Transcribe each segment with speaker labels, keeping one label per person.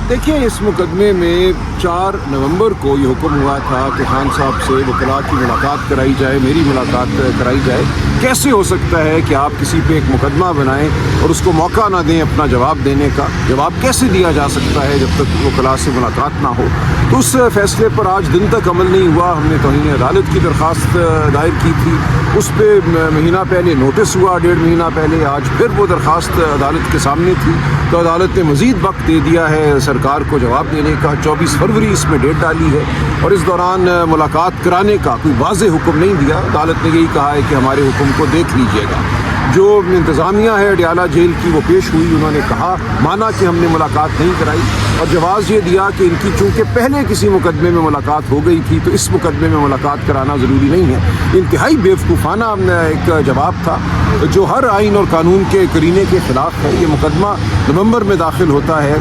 Speaker 1: देखिए, इस मुकदमे में 4 नवंबर को ये हुक्म हुआ था कि खान साहब से वकला की मुलाकात कराई जाए, मेरी मुलाकात कराई जाए। कैसे हो सकता है कि आप किसी पे एक मुकदमा बनाएं और उसको मौका ना दें अपना जवाब देने का? जवाब कैसे दिया जा सकता है जब तक वकला से मुलाकात ना हो? तो उस फैसले पर आज दिन तक अमल नहीं हुआ। हमने तौहीन अदालत की दरख्वास्त दायर की थी, उस पर महीना पहले नोटिस हुआ, 1.5 महीना पहले। आज फिर वो दरख्वास्त अदालत के सामने थी, तो अदालत ने मज़ीद वक्त दे दिया है सरकार को जवाब देने का। 24 फरवरी इसमें डेट डाली है और इस दौरान मुलाकात कराने का कोई वाज़ेह हुक्म नहीं दिया। अदालत ने यही कहा है कि हमारे हुक्म को देख लीजिएगा। जो इंतज़ामिया है अडियाला जेल की, वो पेश हुई, उन्होंने कहा, माना कि हमने मुलाकात नहीं कराई और जवाब ये दिया कि इनकी चूँकि पहले किसी मुकदमे में मुलाकात हो गई थी तो इस मुकदमे में मुलाकात कराना ज़रूरी नहीं है। इंतहाई बेवकूफ़ाना एक जवाब था जो हर आइन और कानून के करीने के ख़िलाफ़ है। ये मुकदमा नवंबर में दाखिल होता है,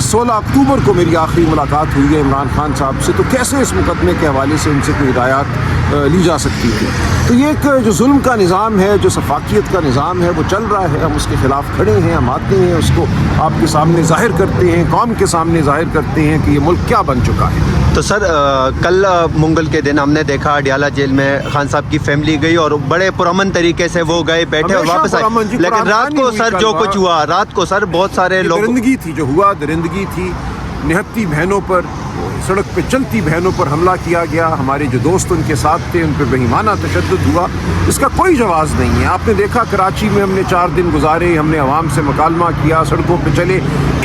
Speaker 1: 16 अक्टूबर को मेरी आखिरी मुलाकात हुई है इमरान खान साहब से, तो कैसे इस मुकदमे के हवाले से उनसे कोई हिदायत ली जा सकती है? तो ये एक जो जुल्म का निज़ाम है, जो सफाकियत का निज़ाम है, वो चल रहा है। हम उसके ख़िलाफ़ खड़े हैं, हम आते हैं, उसको आपके सामने ज़ाहिर करते हैं, कौम के सामने ज़ाहिर करते हैं कि ये मुल्क क्या बन चुका है।
Speaker 2: तो सर, कल मंगल के दिन हमने देखा अडियाला जेल में खान साहब की फैमिली गई और बड़े पुरअमन तरीके से वो गए, बैठे और वापस आए। लेकिन रात को सर जो कुछ हुआ, रात को सर बहुत सारे लोग,
Speaker 1: दरिंदगी थी, जो हुआ दरिंदगी थी। निहत्ती बहनों पर, सड़क पे चलती बहनों पर हमला किया गया। हमारे जो दोस्त उनके साथ थे उन पर बेईमाना तशद्दुद हुआ, इसका कोई जवाब नहीं है। आपने देखा कराची में हमने 4 दिन गुजारे, हमने आवाम से मुकालमा किया, सड़कों पे चले,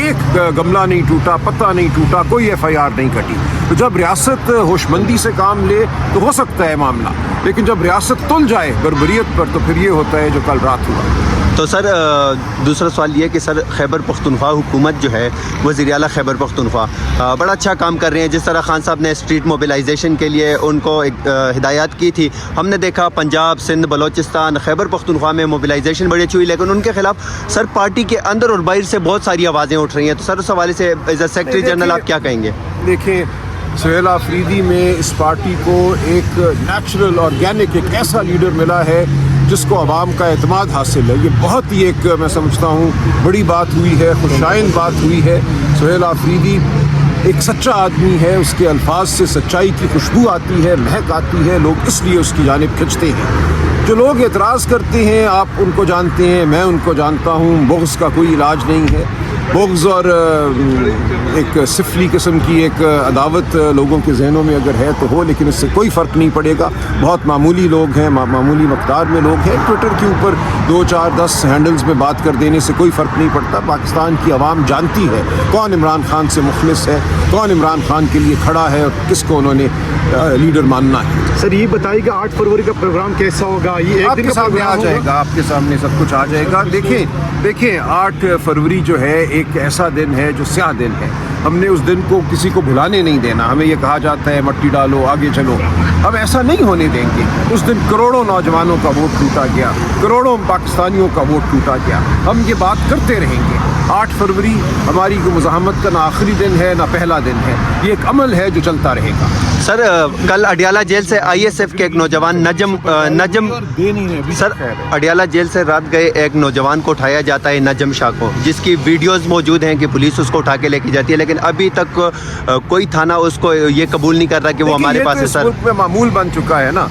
Speaker 1: एक गमला नहीं टूटा, पत्ता नहीं टूटा, कोई FIR नहीं कटी। तो जब रियासत होशमंदी से काम ले तो हो सकता है मामला, लेकिन जब रियासत तुल जाए बर्बरियत पर तो फिर ये होता है जो कल रात हुआ।
Speaker 2: तो सर, दूसरा सवाल ये कि सर खैबर पख्तूनख्वा हुकूमत जो है, वज़ीर आला खैबर पख्तूनख्वा बड़ा अच्छा काम कर रहे हैं। जिस तरह खान साहब ने स्ट्रीट मोबिलाइजेशन के लिए उनको एक हिदायत की थी, हमने देखा पंजाब, सिंध, बलोचिस्तान, खैबर पख्तूनख्वा में मोबिलाइजेशन बड़ी अच्छी हुई, लेकिन उनके खिलाफ सर पार्टी के अंदर और बाहर से बहुत सारी आवाज़ें उठ रही हैं। तो सर उस हवाले से एज अ सेक्रेटरी जनरल आप क्या कहेंगे?
Speaker 1: देखें, सुहेल आफरीदी में इस पार्टी को एक नेचुरल ऑर्गेनिक एक ऐसा लीडर मिला है जिसको अवाम का एतमाद हासिल है। ये बहुत ही एक मैं समझता हूँ बड़ी बात हुई है, खुशाइन बात हुई है। सुहेल आफरीदी एक सच्चा आदमी है, उसके अल्फाज से सच्चाई की खुशबू आती है, महक आती है, लोग इसलिए उसकी जानिब खिंचते हैं। जो लोग एतराज़ करते हैं, आप उनको जानते हैं, मैं उनको जानता हूँ, बुग़्ज़ का कोई इलाज नहीं है। बुग़्ज़ और एक सिफली किस्म की एक अदावत लोगों के जहनों में अगर है तो हो, लेकिन इससे कोई फ़र्क नहीं पड़ेगा। बहुत मामूली लोग हैं, मामूली मकदार में लोग हैं। ट्विटर के ऊपर 2, 4, 10 हैंडल्स में बात कर देने से कोई फ़र्क नहीं पड़ता। पाकिस्तान की आवाम जानती है कौन इमरान खान से मुखलिस है, कौन इमरान खान के लिए खड़ा है और किसको उन्होंने लीडर मानना है।
Speaker 3: सर ये बताइएगा 8 फरवरी का प्रोग्राम कैसा होगा? ये एक दिन का
Speaker 1: सामने आ जाएगा, आपके सामने सब कुछ आ जाएगा। देखिए 8 फरवरी जो है एक ऐसा दिन है जो स्याह दिन है। हमने उस दिन को किसी को भुलाने नहीं देना। हमें ये कहा जाता है मट्टी डालो आगे चलो, हम ऐसा नहीं होने देंगे। उस दिन करोड़ों नौजवानों का वोट टूटा गया, करोड़ों पाकिस्तानियों का वोट टूटा गया। हम ये बात करते रहेंगे। 8 फरवरी हमारी मुज़ाहमत का ना आखिरी दिन है ना पहला दिन है, ये एक अमल है जो चलता रहेगा।
Speaker 2: सर, कल अडियाला जेल से ISF के एक नौजवान नजम सर अडियाला जेल से रात गए एक नौजवान को उठाया जाता है, नजम शाह को, जिसकी वीडियोस मौजूद हैं कि पुलिस उसको उठा के लेके जाती है, लेकिन अभी तक कोई थाना उसको ये कबूल नहीं कर रहा कि वो हमारे पास है। सर
Speaker 1: मुल्क में मामूल बन चुका है ना,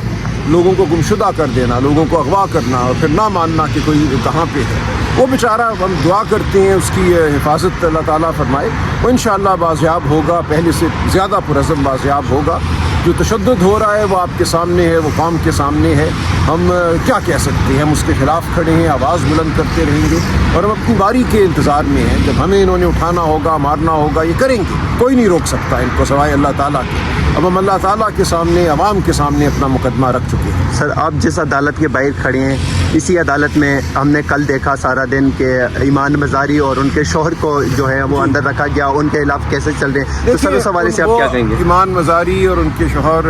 Speaker 1: लोगों को गुमशुदा कर देना, लोगों को अगवा करना और फिर ना मानना कि कोई कहाँ पे है। वो बेचारा, हम दुआ करते हैं उसकी हिफाजत अल्लाह ताला फरमाए, वो इंशाअल्लाह बाज़याब होगा, पहले से ज़्यादा पुरअज़म बाज़याब होगा। जो तशद्दुद हो रहा है वो आपके सामने है, वो कौम के सामने है। हम क्या कह सकते हैं? हम उसके ख़िलाफ़ खड़े हैं, आवाज़ बुलंद करते रहेंगे और हम अपनी बारी के इंतज़ार में हैं। जब हमें इन्होंने उठाना होगा, मारना होगा, ये करेंगे, कोई नहीं रोक सकता इनको सिवाय अल्लाह ताला के। अब हम अल्लाह ताला के सामने, अवाम के सामने अपना मुकदमा रख चुके हैं।
Speaker 2: सर, आप जिस अदालत के बाहर खड़े हैं, इसी अदालत में हमने कल देखा सारा दिन के ईमान मज़ारी और उनके शोहर को जो है वो अंदर रखा गया, उनके खिलाफ कैसे चल रहे हैं? तो सर उस हवाले से आप क्या कहेंगे?
Speaker 1: ईमान मज़ारी और उनके शोहर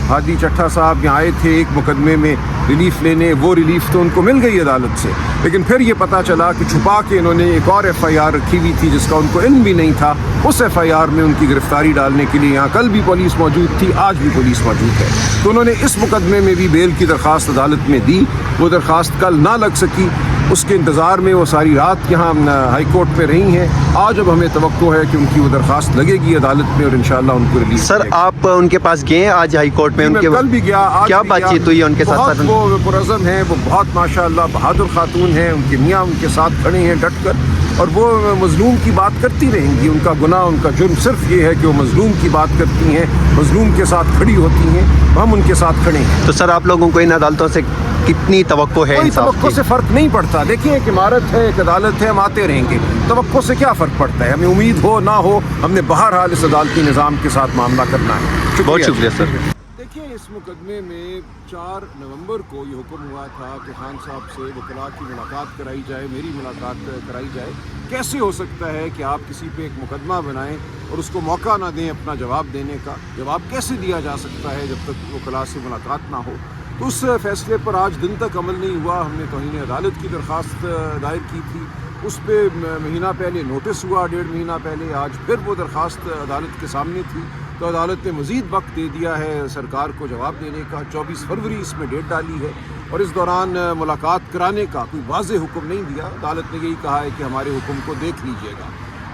Speaker 1: हादी चट्टा साहब यहाँ आए थे एक मुकदमे में रिलीफ लेने, वो रिलीफ तो उनको मिल गई अदालत से, लेकिन फिर ये पता चला कि छुपा के इन्होंने एक और FIR रखी हुई थी जिसका उनको इल्म भी नहीं था। उस FIR में उनकी गिरफ्तारी डालने के लिए यहाँ कल भी पुलिस मौजूद थी, आज भी पुलिस मौजूद है। तो उन्होंने इस मुकदमे में भी बेल की दरख्वास्त अदालत में दी, वो दरख्वास्त कल ना लग सकी। اس کے انتظار میں وہ ساری رات یہاں ہائی کورٹ پہ رہی ہیں. آج اب ہمیں توقع ہے کہ ان کی وہ درخواست لگے گی عدالت میں اور انشاءاللہ ان کو ریلیز.
Speaker 2: سر آپ ان کے پاس گئے آج ہائی کورٹ میں؟ ان کے
Speaker 1: کل بھی گیا, آج
Speaker 2: کیا
Speaker 1: بھی
Speaker 2: بات چیت ہوئی ہے ان کے ساتھ؟
Speaker 1: بہت وہ پرعزم ہیں, وہ بہت ماشاءاللہ بہادر خاتون ہیں, ان کے میاں ان کے ساتھ کھڑے ہیں ڈٹ کر, اور وہ مظلوم کی بات کرتی رہیں گی. ان کا گناہ, ان کا جرم صرف یہ ہے کہ وہ مظلوم کی بات کرتی ہیں, مظلوم کے ساتھ کھڑی ہوتی ہیں, ہم ان کے ساتھ کھڑے ہیں.
Speaker 2: تو سر آپ لوگوں کو ان عدالتوں سے کتنی توقع ہے؟
Speaker 1: کوئی
Speaker 2: انصاف
Speaker 1: توقع
Speaker 2: کی
Speaker 1: سے فرق نہیں پڑتا. دیکھیں ایک عمارت ہے, ایک عدالت ہے, ہم آتے رہیں گے. توقع سے کیا فرق پڑتا ہے؟ ہمیں امید ہو نہ ہو, ہم نے بہرحال اس عدالتی نظام کے ساتھ معاملہ کرنا ہے.
Speaker 2: بہت شکریہ سر.
Speaker 1: دیکھیں اس مقدمے میں 4 نومبر کو یہ حکم ہوا تھا کہ خان صاحب سے وکلاء کی ملاقات کرائی جائے, میری ملاقات کرائی جائے. کیسے ہو سکتا ہے کہ آپ کسی پہ ایک مقدمہ بنائیں اور اس کو موقع نہ دیں اپنا جواب دینے کا؟ جواب کیسے دیا جا سکتا ہے جب تک وکلاء سے ملاقات نہ ہو؟ تو اس فیصلے پر آج دن تک عمل نہیں ہوا. ہم نے توہین عدالت کی درخواست دائر کی تھی, اس پہ مہینہ پہلے نوٹس ہوا, 1.5 مہینہ پہلے. آج پھر وہ درخواست عدالت کے سامنے تھی, تو عدالت نے مزید وقت دے دیا ہے سرکار کو جواب دینے کا. 24 فروری اس میں ڈیٹ ڈالی ہے, اور اس دوران ملاقات کرانے کا کوئی واضح حکم نہیں دیا. عدالت نے یہی کہا ہے کہ ہمارے حکم کو دیکھ لیجیے گا.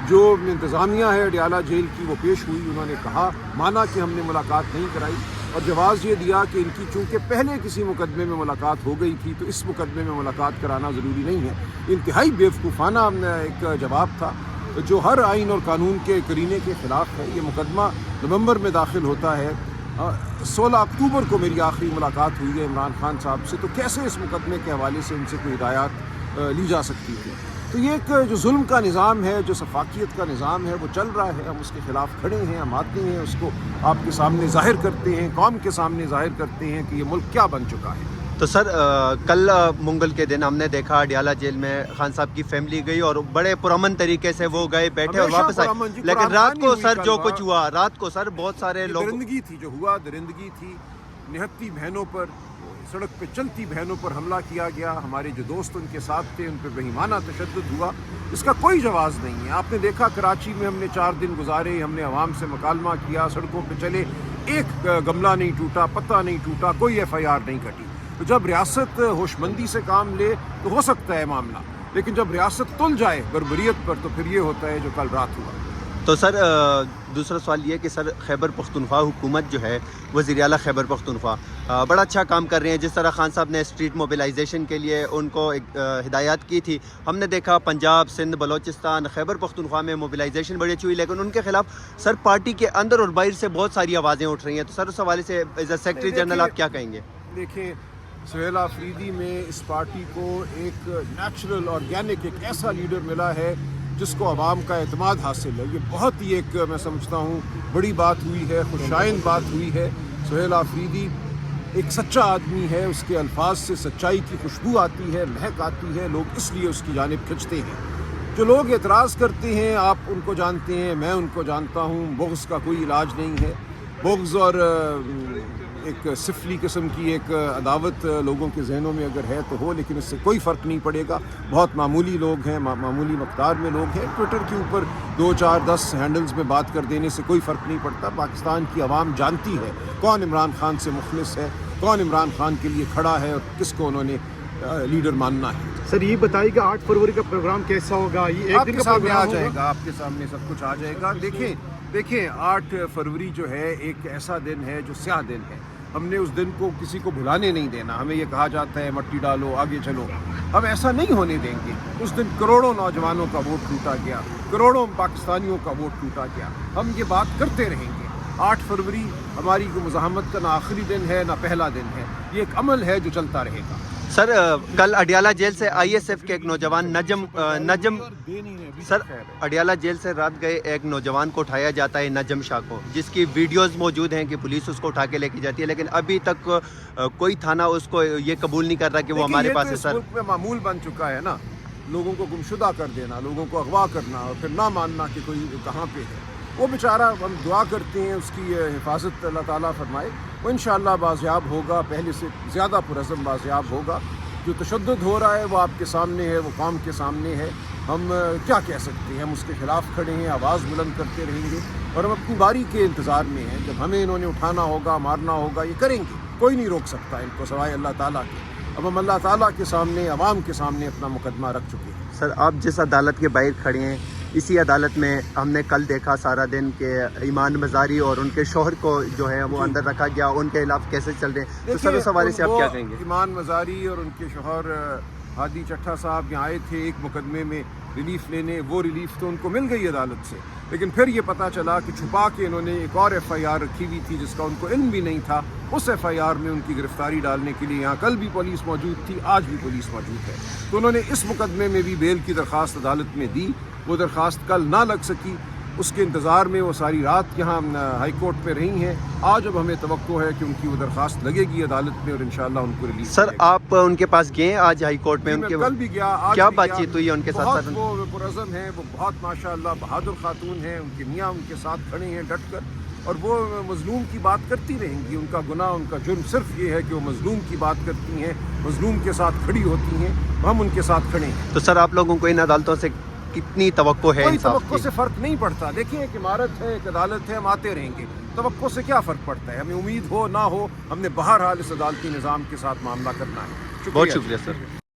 Speaker 1: جو انتظامیہ ہے اڈیالہ جیل کی وہ پیش ہوئی, انہوں نے کہا, مانا کہ ہم نے ملاقات نہیں کرائی, اور جواز یہ دیا کہ ان کی چونکہ پہلے کسی مقدمے میں ملاقات ہو گئی تھی تو اس مقدمے میں ملاقات کرانا ضروری نہیں ہے. انتہائی بیوقوفانہ ایک جواب تھا جو ہر آئین اور قانون کے کرینے کے خلاف ہے. یہ مقدمہ نومبر میں داخل ہوتا ہے, 16 اکتوبر کو میری آخری ملاقات ہوئی ہے عمران خان صاحب سے, تو کیسے اس مقدمے کے حوالے سے ان سے کوئی ہدایات لی جا سکتی تھی؟ تو یہ ایک جو ظلم کا نظام ہے, جو سفاکیت کا نظام ہے, وہ چل رہا ہے. ہم اس کے خلاف کھڑے ہیں, ہم آتے ہیں, اس کو آپ کے سامنے ظاہر کرتے ہیں, قوم کے سامنے ظاہر کرتے ہیں کہ یہ ملک کیا بن چکا ہے.
Speaker 2: تو سر کل منگل کے دن ہم نے دیکھا اڈیالہ جیل میں خان صاحب کی فیملی گئی اور بڑے پرامن طریقے سے وہ گئے, بیٹھے اور واپس آئے. لیکن رات کو سر جو کچھ ہوا, رات کو سر بہت سارے لوگ,
Speaker 1: درندگی تھی جو ہوا, درندگی تھی. نہتی بہنوں پر, سڑک پہ چلتی بہنوں پر حملہ کیا گیا. ہمارے جو دوست ان کے ساتھ تھے ان پہ بہیمانہ تشدد ہوا. اس کا کوئی جواز نہیں ہے. آپ نے دیکھا کراچی میں ہم نے 4 دن گزارے, ہم نے عوام سے مکالمہ کیا, سڑکوں پہ چلے, ایک گملہ نہیں ٹوٹا, پتہ نہیں ٹوٹا, کوئی FIR نہیں کٹی. تو جب ریاست ہوش مندی سے کام لے تو ہو سکتا ہے معاملہ, لیکن جب ریاست تل جائے بربریت پر تو پھر یہ ہوتا ہے جو کل رات ہوا.
Speaker 2: تو سر دوسرا سوال یہ کہ سر خیبر پختونخوا حکومت جو ہے, وزیر اعلیٰ خیبر پختونخوا بڑا اچھا کام کر رہے ہیں. جس طرح خان صاحب نے اسٹریٹ موبلائزیشن کے لیے ان کو ہدایات کی تھی, ہم نے دیکھا پنجاب, سندھ, بلوچستان, خیبر پختونخوا میں موبلائزیشن بڑی اچھی ہوئی, لیکن ان کے خلاف سر پارٹی کے اندر اور باہر سے بہت ساری آوازیں اٹھ رہی ہیں. تو سر اس حوالے سے ایز اے سیکرٹری جنرل آپ کیا کہیں گے؟
Speaker 1: دیکھیں, سہیل آفریدی میں اس پارٹی کو ایک نیچرل آرگینک ایک ایسا لیڈر ملا ہے جس کو عوام کا اعتماد حاصل ہے. یہ بہت ہی ایک میں سمجھتا ہوں بڑی بات ہوئی ہے, خوشائن بات ہوئی ہے. سہیل آفریدی ایک سچا آدمی ہے, اس کے الفاظ سے سچائی کی خوشبو آتی ہے, مہک آتی ہے, لوگ اس لیے اس کی جانب کھنچتے ہیں. جو لوگ اعتراض کرتے ہیں آپ ان کو جانتے ہیں, میں ان کو جانتا ہوں. بغض کا کوئی علاج نہیں ہے. بغض اور ایک سفلی قسم کی ایک عداوت لوگوں کے ذہنوں میں اگر ہے تو ہو, لیکن اس سے کوئی فرق نہیں پڑے گا. بہت معمولی لوگ ہیں, معمولی مقدار میں لوگ ہیں. ٹویٹر کے اوپر 2, 4, 10 ہینڈلز میں بات کر دینے سے کوئی فرق نہیں پڑتا. پاکستان کی عوام جانتی ہے کون عمران خان سے مخلص ہے, کون عمران خان کے لیے کھڑا ہے اور کس کو انہوں نے لیڈر ماننا ہے.
Speaker 3: سر یہ بتائیے کہ 8 فروری کا پروگرام کیسا ہوگا؟ یہ ایک
Speaker 1: آپ
Speaker 3: دن
Speaker 1: کے
Speaker 3: کا
Speaker 1: سامنے آ
Speaker 3: پروگرام
Speaker 1: جائے
Speaker 3: ہوگا؟
Speaker 1: گا, آپ کے سامنے سب کچھ آ جائے گا. دیکھیں 8 فروری جو ہے ایک ایسا دن ہے جو سیاہ دن ہے. ہم نے اس دن کو کسی کو بھلانے نہیں دینا. ہمیں یہ کہا جاتا ہے مٹی ڈالو آگے چلو, ہم ایسا نہیں ہونے دیں گے. اس دن کروڑوں نوجوانوں کا ووٹ ٹوٹا گیا, کروڑوں پاکستانیوں کا ووٹ ٹوٹا گیا. ہم یہ بات کرتے رہیں گے. 8 فروری ہماری کوئی مزاحمت کا نہ آخری دن ہے نہ پہلا دن ہے, یہ ایک عمل ہے جو چلتا رہے گا.
Speaker 2: سر کل اڈیالہ جیل سے ISF کے ایک نوجوان نجم سر اڈیالہ جیل سے رات گئے ایک نوجوان کو اٹھایا جاتا ہے, نجم شاہ کو, جس کی ویڈیوز موجود ہیں کہ پولیس اس کو اٹھا کے لے کے جاتی ہے, لیکن ابھی تک کوئی تھانہ اس کو یہ قبول نہیں کرتا کہ وہ ہمارے پاس ہے. سر
Speaker 1: ملک میں معمول بن چکا ہے نا, لوگوں کو گمشدہ کر دینا, لوگوں کو اغوا کرنا اور پھر نہ ماننا کہ کوئی کہاں پہ ہے. وہ بیچارہ, ہم دعا کرتے ہیں اس کی حفاظت اللہ تعالیٰ فرمائے. وہ انشاءاللہ بازیاب ہوگا, پہلے سے زیادہ پرعزم بازیاب ہوگا. جو تشدد ہو رہا ہے وہ آپ کے سامنے ہے, وہ قوم کے سامنے ہے. ہم کیا کہہ سکتے ہیں, ہم اس کے خلاف کھڑے ہیں, آواز بلند کرتے رہیں گے اور ہم اپنی باری کے انتظار میں ہیں. جب ہمیں انہوں نے اٹھانا ہوگا, مارنا ہوگا, یہ کریں گے. کوئی نہیں روک سکتا ان کو سوائے اللہ تعالیٰ کے. अब हम अल्लाह ताला के सामने, अवाम के सामने अपना मुकदमा रख चुके हैं।
Speaker 2: सर आप जिस अदालत के बाहर खड़े हैं, इसी अदालत में हमने कल देखा सारा दिन कि ईमान मज़ारी और उनके शोहर को जो है वो अंदर रखा गया, उनके खिलाफ केसेस चल रहे हैं, तो सर उस हवाले से आप क्या कहेंगे?
Speaker 1: ईमान मज़ारी और उनके शोहर हादी चट्टा साहब यहाँ आए थे एक मुकदमे में रिलीफ लेने, वो रिलीफ तो उनको मिल गई अदालत से, लेकिन फिर ये पता चला कि छुपा के इन्होंने एक और FIR रखी हुई थी जिसका उनको इल्म भी नहीं था। उस FIR में उनकी गिरफ्तारी डालने के लिए यहाँ कल भी पुलिस मौजूद थी, आज भी पुलिस मौजूद है। तो उन्होंने इस मुकदमे में भी बेल की दरख्वास्त अदालत में दी, वो दरख्वास्त कल ना लग सकी, उसके इंतज़ार में वो सारी रात यहाँ हाई कोर्ट पे रही हैं। आज अब हमें तवक्को है कि उनकी वो दरख्वास्त लगेगी अदालत में और इंशाल्लाह उनको रिलीज।
Speaker 2: सर आप उनके पास गए आज हाई कोर्ट में? उनके
Speaker 1: कल भी गया, आज
Speaker 2: क्या
Speaker 1: भी
Speaker 2: बातचीत हुई है उनके साथ?
Speaker 1: बहुत वो पुरज़म है, वो बहुत माशाअल्लाह बहादुर खातून हैं, उनके मियाँ उनके साथ खड़े हैं डट कर, और वो मज़लूम की बात करती रहेंगी। उनका गुनाह, उनका जुर्म सिर्फ ये है कि वो मज़लूम की बात करती हैं, मज़लूम के साथ खड़ी होती हैं, हम उनके साथ खड़े हैं।
Speaker 2: तो सर आप लोगों को इन अदालतों से कितनी तवक्को है?
Speaker 1: कोई तवक्को से फ़र्क नहीं पड़ता। देखिए एक इमारत है, एक अदालत है, हम आते रहेंगे, तवक्को से क्या फ़र्क पड़ता है? हमें उम्मीद हो ना हो, हमने बहरहाल इस अदालती निज़ाम के साथ मामला करना है।
Speaker 2: बहुत शुक्रिया सर।